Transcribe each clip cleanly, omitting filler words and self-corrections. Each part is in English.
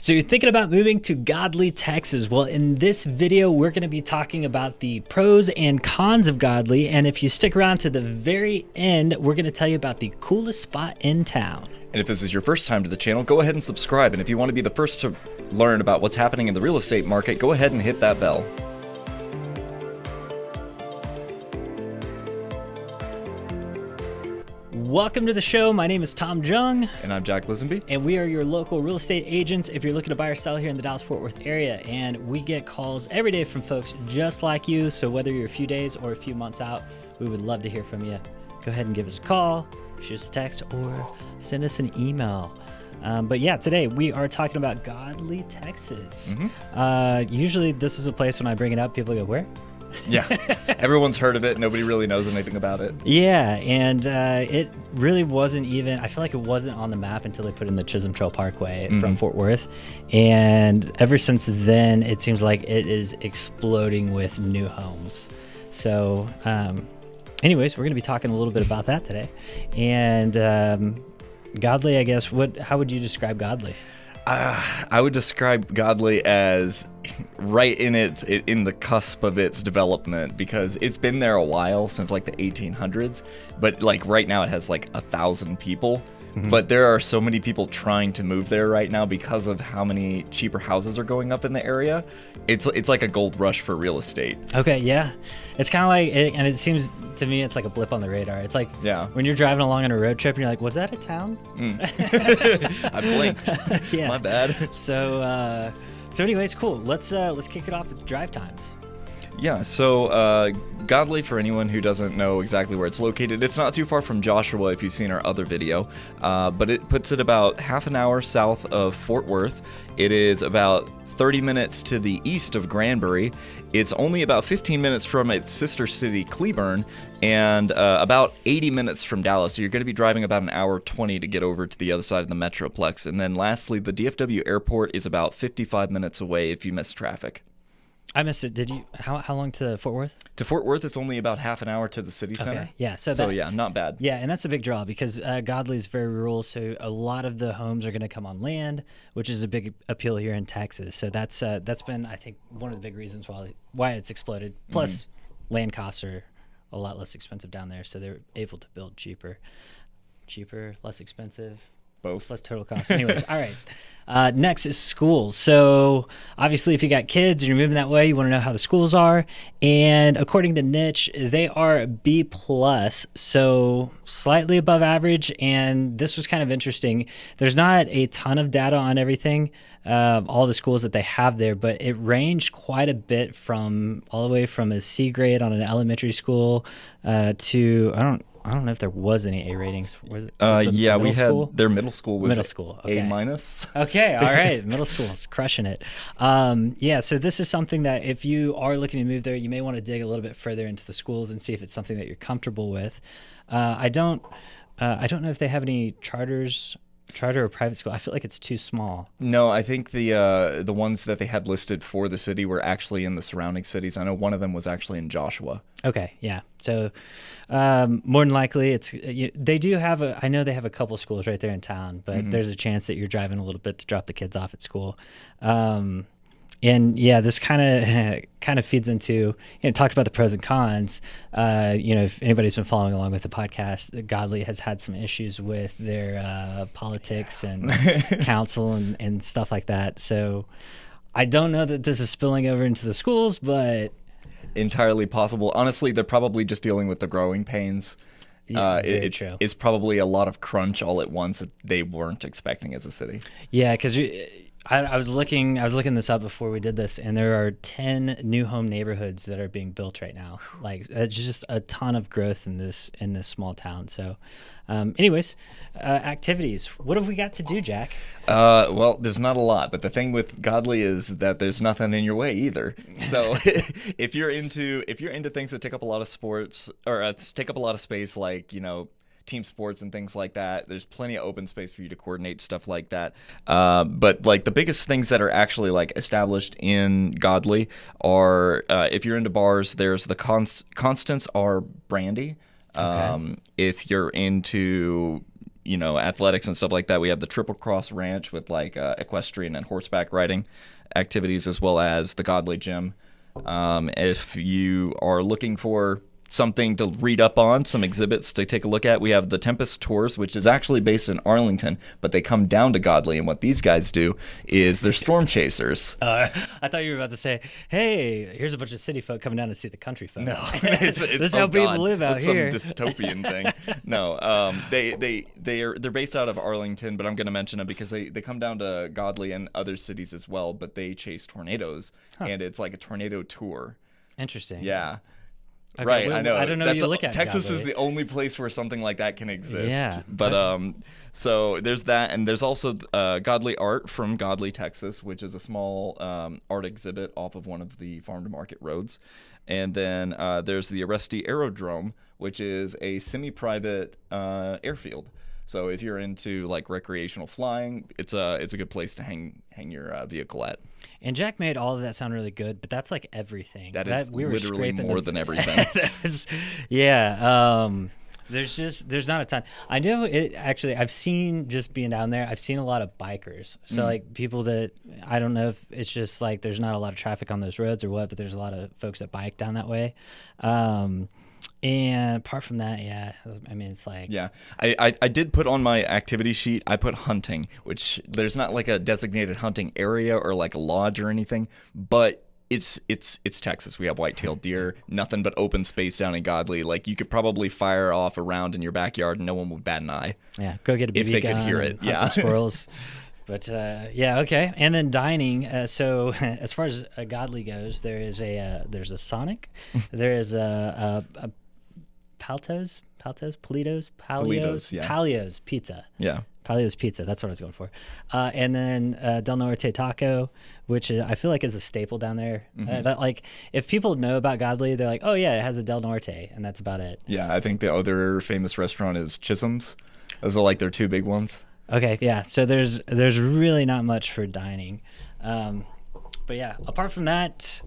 So you're thinking about moving to Godley, Texas. Well, in this video, we're going to be talking about the pros and cons of Godley. And if you stick around to the very end, we're going to tell you about the coolest spot in town. And if this is your first time to the channel, go ahead and subscribe. And if you want to be the first to learn about what's happening in the real estate market, go ahead and hit that bell. Welcome to the show. My name is Tom Jung. And I'm Jack Lisenby. And we are your local real estate agents if you're looking to buy or sell here in the Dallas-Fort Worth area. And we get calls every day from folks just like you. So whether you're a few days or a few months out, we would love to hear from you. Go ahead and give us a call, shoot us a text, or send us an email. But yeah, today we are talking about Godley, Texas. Usually this is a place when I bring it up, people go, where? Yeah, everyone's heard of it. Nobody really knows anything about it. Yeah, and it really wasn't even, I feel like it wasn't on the map until they put in the Chisholm Trail Parkway from Fort Worth. And ever since then, it seems like it is exploding with new homes. So anyways, we're going to be talking a little bit about that today. And Godley, I guess, how would you describe Godley? I would describe Godley as right in the cusp of its development, because it's been there a while, since like the 1800s, but like right now it has like 1,000 people. But there are so many people trying to move there right now because of how many cheaper houses are going up in the area. It's like a gold rush for real estate. Okay, yeah. It's kind of like, and it seems to me it's like a blip on the radar. It's like when you're driving along on a road trip and you're like, was that a town? I blinked. Yeah. My bad. So anyways, cool. Let's kick it off with drive times. Yeah, so Godley, for anyone who doesn't know exactly where it's located, it's not too far from Joshua if you've seen our other video, but it puts it about half an hour south of Fort Worth. It is about 30 minutes to the east of Granbury. It's only about 15 minutes from its sister city, Cleburne, and about 80 minutes from Dallas. So you're going to be driving about an hour 20 to get over to the other side of the Metroplex. And then lastly, the DFW airport is about 55 minutes away if you miss traffic. I missed it. Did you? How long to Fort Worth? To Fort Worth, it's only about half an hour to the city center. Okay. Yeah. So yeah, not bad. Yeah, and that's a big draw because Godley is very rural, so a lot of the homes are going to come on land, which is a big appeal here in Texas. So that's been, I think, one of the big reasons why it's exploded. Plus, land costs are a lot less expensive down there, so they're able to build cheaper, less expensive. Both. Less total cost. Anyways, all right. Next is schools. So obviously if you got kids and you're moving that way, you want to know how the schools are. And according to Niche, they are B+, so slightly above average. And this was kind of interesting. There's not a ton of data on everything, all the schools that they have there, but it ranged quite a bit from all the way from a C grade on an elementary school to, I don't know if there was any A ratings. Was it, yeah, we had school? Their middle school was okay. A-. Okay, all right, middle school is crushing it. Yeah, so this is something that if you are looking to move there, you may want to dig a little bit further into the schools and see if it's something that you're comfortable with. I don't know if they have any charter or private school. I feel like it's too small. No, I think the ones that they had listed for the city were actually in the surrounding cities. I know one of them was actually in Joshua. Okay, yeah. So more than likely, they do have I know they have a couple schools right there in town, but there's a chance that you're driving a little bit to drop the kids off at school. And yeah, this kind of feeds into, talked about the pros and cons. If anybody's been following along with the podcast, Godley has had some issues with their politics and council and stuff like that. So I don't know that this is spilling over into the schools, but entirely possible. Honestly, they're probably just dealing with the growing pains. Yeah, true. It's probably a lot of crunch all at once that they weren't expecting as a city. Yeah, because I was looking this up before we did this, and there are 10 new home neighborhoods that are being built right now. Like, it's just a ton of growth in this small town. So anyways, activities. What have we got to do, Jack? Well, there's not a lot, but the thing with Godley is that there's nothing in your way either. So if you're into things that take up a lot of sports or take up a lot of space, like, team sports and things like that, there's plenty of open space for you to coordinate stuff like that. But like the biggest things that are actually like established in Godley are, if you're into bars, there's the Constance R Brandy. Okay. If you're into athletics and stuff like that, we have the Triple Cross Ranch with like equestrian and horseback riding activities, as well as the Godley Gym. If you are looking for something to read up on, some exhibits to take a look at, we have the Tempest Tours, which is actually based in Arlington, but they come down to Godley, and what these guys do is they're storm chasers. I thought you were about to say, hey, here's a bunch of city folk coming down to see the country folk. No, it's this is how people live out here. Some dystopian thing. No, they're based out of Arlington, but I'm going to mention them because they come down to Godley and other cities as well, but they chase tornadoes, and it's like a tornado tour. Interesting. Yeah. Okay, right, well, I know. I don't know. You look at Texas Godley. is the only place where something like that can exist. Yeah, but so there's that, and there's also Godley Art from Godley, Texas, which is a small art exhibit off of one of the farm to market roads, and then there's the Aresti Aerodrome, which is a semi-private airfield. So if you're into like recreational flying, it's a good place to hang your vehicle at. And Jack made all of that sound really good, but that's like everything. That is literally more than everything. Yeah. There's not a ton. I know it actually. I've seen, just being down there, I've seen a lot of bikers. So like people that, I don't know if it's just like there's not a lot of traffic on those roads or what, but there's a lot of folks that bike down that way. And apart from that, yeah, I mean, it's like... Yeah, I did put on my activity sheet, I put hunting, which there's not like a designated hunting area or like a lodge or anything, but it's Texas. We have white-tailed deer, nothing but open space down in Godley. Like, you could probably fire off a round in your backyard and no one would bat an eye. Yeah, go get a BB if they gun could hear it. Hunt some squirrels. But yeah, okay. And then dining. So as far as Godley goes, there's a Sonic, there is a Palio's Pizza. Yeah. Palio's Pizza. That's what I was going for. And then Del Norte Taco, which I feel like is a staple down there. That, like, if people know about Godley, they're like, oh yeah, it has a Del Norte, and that's about it. Yeah, I think the other famous restaurant is Chisholm's. Those are like their two big ones. Okay, yeah. So there's really not much for dining. But yeah, apart from that,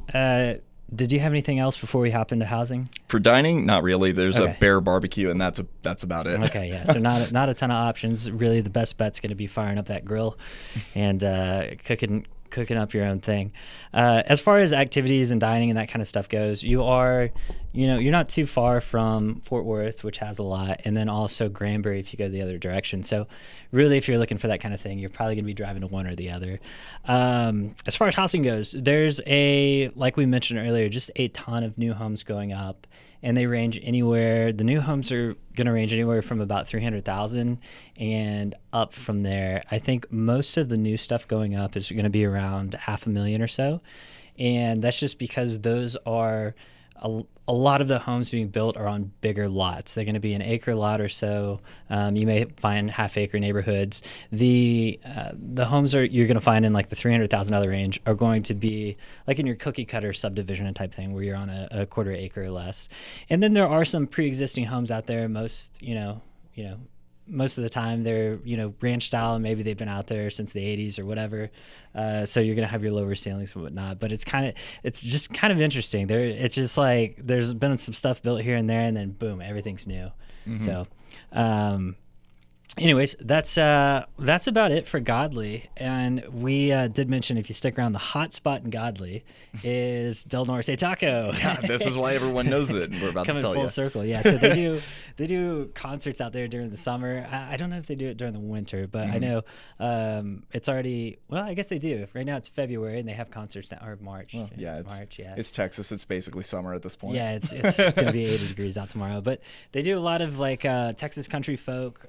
did you have anything else before we hop into housing? For dining, not really. There's a Bear barbecue, and that's about it. Okay, yeah. So not a ton of options. Really, the best bet's going to be firing up that grill and cooking up your own thing. As far as activities and dining and that kind of stuff goes, you're not too far from Fort Worth, which has a lot, and then also Granbury if you go the other direction. So really, if you're looking for that kind of thing, you're probably going to be driving to one or the other. As far as housing goes, there's like we mentioned earlier, just a ton of new homes going up, and they range anywhere. The new homes are going to range anywhere from about $300,000 and up from there. I think most of the new stuff going up is going to be around $500,000 or so, and that's just because those are a lot of the homes being built are on bigger lots. They're going to be an acre lot or so. You may find half-acre neighborhoods. The homes you're going to find in like the $300,000 range are going to be like in your cookie-cutter subdivision type thing, where you're on a quarter acre or less. And then there are some pre-existing homes out there. Most of the time they're ranch style, and maybe they've been out there since the 80s or whatever. So you're gonna have your lower ceilings and whatnot. But it's just kind of interesting. It's just like there's been some stuff built here and there, and then boom, everything's new. So anyways, that's about it for Godley. And we did mention, if you stick around, the hot spot in Godley is Del Norte Taco. Yeah, this is why everyone knows it, and we're about to tell you. Coming full circle, yeah. So they do concerts out there during the summer. I don't know if they do it during the winter, but I know it's already, well, I guess they do. Right now it's February, and they have concerts now, or March. Well, yeah, it's Texas. It's basically summer at this point. Yeah, it's going to be 80 degrees out tomorrow. But they do a lot of like Texas country folk.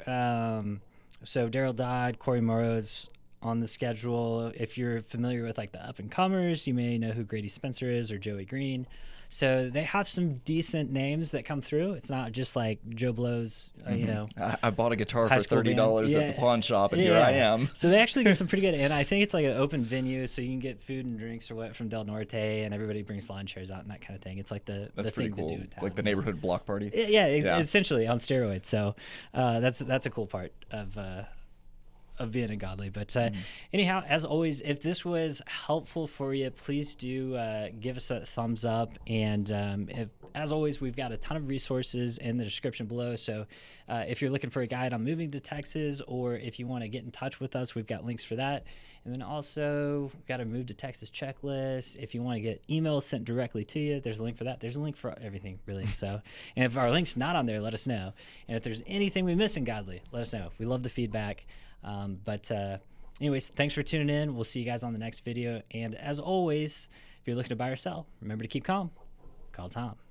So Daryl Dodd, Corey Morrow's on the schedule. If you're familiar with like the up and comers, you may know who Grady Spencer is, or Joey Green. So they have some decent names that come through. It's not just like Joe Blow's, I bought a guitar for $30 at the pawn shop, and here I am. So they actually get some pretty good, and I think it's like an open venue, so you can get food and drinks or what from Del Norte, and everybody brings lawn chairs out and that kind of thing. It's like the pretty thing cool. to do in town. Like the neighborhood block party. Yeah, essentially on steroids. So that's a cool part of being a Godley. But anyhow, as always, if this was helpful for you, please do give us a thumbs up, and as always, we've got a ton of resources in the description below. So if you're looking for a guide on moving to Texas, or if you want to get in touch with us, we've got links for that. And then also, we've got a Move to Texas checklist. If you want to get emails sent directly to you, there's a link for that. There's a link for everything, really. So, and if our link's not on there, let us know. And if there's anything we miss in Godly, let us know. We love the feedback. Anyways, thanks for tuning in. We'll see you guys on the next video. And as always, if you're looking to buy or sell, remember to keep calm. Call Tom.